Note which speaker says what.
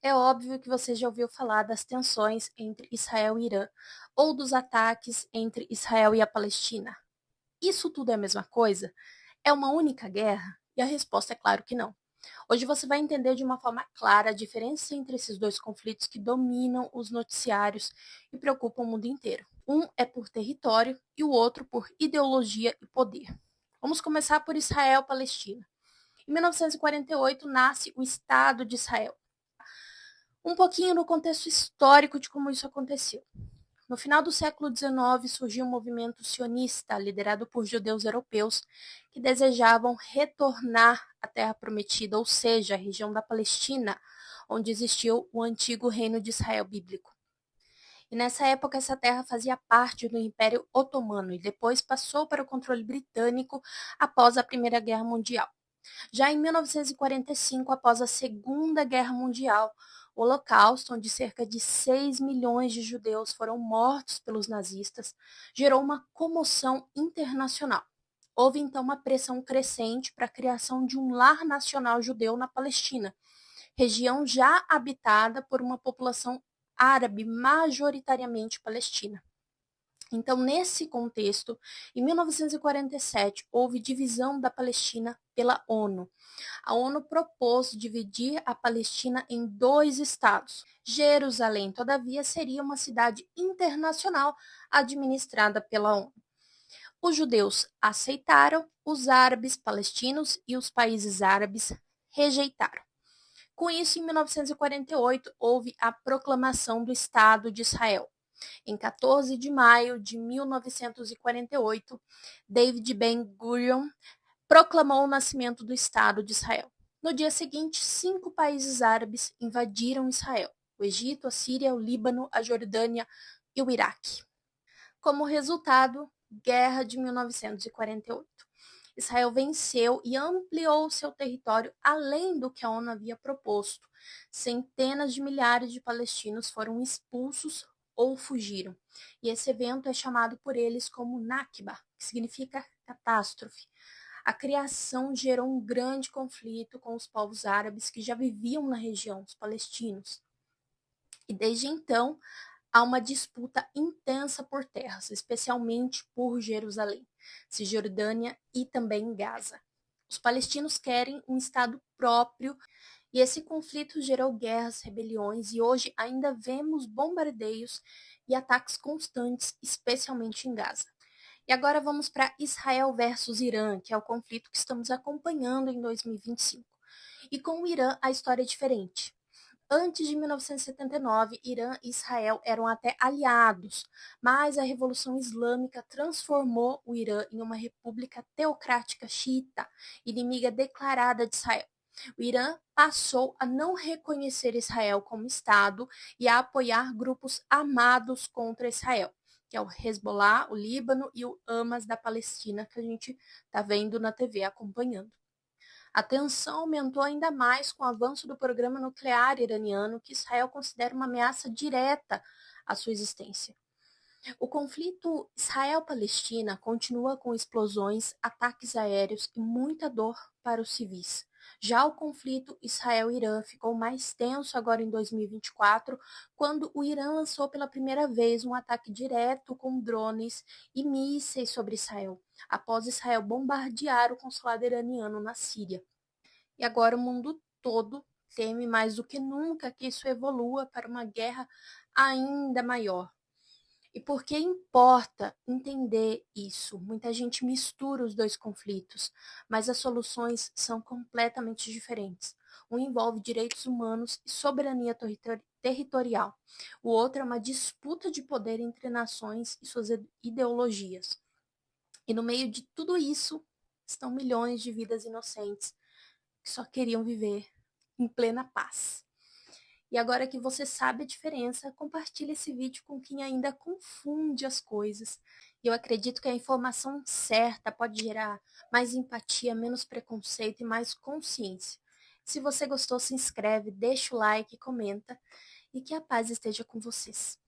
Speaker 1: É óbvio que você já ouviu falar das tensões entre Israel e Irã, ou dos ataques entre Israel e a Palestina. Isso tudo é a mesma coisa? É uma única guerra? E a resposta é claro que não. Hoje você vai entender de uma forma clara a diferença entre esses dois conflitos que dominam os noticiários e preocupam o mundo inteiro. Um é por território e o outro por ideologia e poder. Vamos começar por Israel-Palestina. Em 1948 nasce o Estado de Israel. Um pouquinho no contexto histórico de como isso aconteceu. No final do século XIX surgiu um movimento sionista liderado por judeus europeus que desejavam retornar à Terra Prometida, ou seja, a região da Palestina, onde existiu o antigo reino de Israel bíblico. E nessa época essa terra fazia parte do Império Otomano e depois passou para o controle britânico após a Primeira Guerra Mundial. Já em 1945, após a Segunda Guerra Mundial, o Holocausto, onde cerca de 6 milhões de judeus foram mortos pelos nazistas, gerou uma comoção internacional. Houve então uma pressão crescente para a criação de um lar nacional judeu na Palestina, região já habitada por uma população árabe majoritariamente palestina. Então, nesse contexto, em 1947, houve divisão da Palestina pela ONU. A ONU propôs dividir a Palestina em dois estados. Jerusalém, todavia, seria uma cidade internacional administrada pela ONU. Os judeus aceitaram, os árabes palestinos e os países árabes rejeitaram. Com isso, em 1948, houve a proclamação do Estado de Israel. Em 14 de maio de 1948, David Ben-Gurion proclamou o nascimento do Estado de Israel. No dia seguinte, 5 países árabes invadiram Israel: o Egito, a Síria, o Líbano, a Jordânia e o Iraque. Como resultado, Guerra de 1948. Israel venceu e ampliou seu território além do que a ONU havia proposto. Centenas de milhares de palestinos foram expulsos ou fugiram. E esse evento é chamado por eles como Nakba, que significa catástrofe. A criação gerou um grande conflito com os povos árabes que já viviam na região, os palestinos. E desde então, há uma disputa intensa por terras, especialmente por Jerusalém, Cisjordânia e também Gaza. Os palestinos querem um estado próprio e esse conflito gerou guerras, rebeliões e hoje ainda vemos bombardeios e ataques constantes, especialmente em Gaza. E agora vamos para Israel versus Irã, que é o conflito que estamos acompanhando em 2025. E com o Irã a história é diferente. Antes de 1979, Irã e Israel eram até aliados, mas a Revolução Islâmica transformou o Irã em uma república teocrática xiita, inimiga declarada de Israel. O Irã passou a não reconhecer Israel como Estado e a apoiar grupos armados contra Israel, que é o Hezbollah, o Líbano e o Hamas da Palestina, que a gente está vendo na TV acompanhando. A tensão aumentou ainda mais com o avanço do programa nuclear iraniano, que Israel considera uma ameaça direta à sua existência. O conflito Israel-Palestina continua com explosões, ataques aéreos e muita dor para os civis. Já o conflito Israel-Irã ficou mais tenso agora em 2024, quando o Irã lançou pela primeira vez um ataque direto com drones e mísseis sobre Israel, após Israel bombardear o consulado iraniano na Síria. E agora o mundo todo teme mais do que nunca que isso evolua para uma guerra ainda maior. E por que importa entender isso? Muita gente mistura os dois conflitos, mas as soluções são completamente diferentes. Um envolve direitos humanos e soberania territorial. O outro é uma disputa de poder entre nações e suas ideologias. E no meio de tudo isso estão milhões de vidas inocentes que só queriam viver em plena paz. E agora que você sabe a diferença, compartilhe esse vídeo com quem ainda confunde as coisas. Eu acredito que a informação certa pode gerar mais empatia, menos preconceito e mais consciência. Se você gostou, se inscreve, deixa o like, comenta e que a paz esteja com vocês.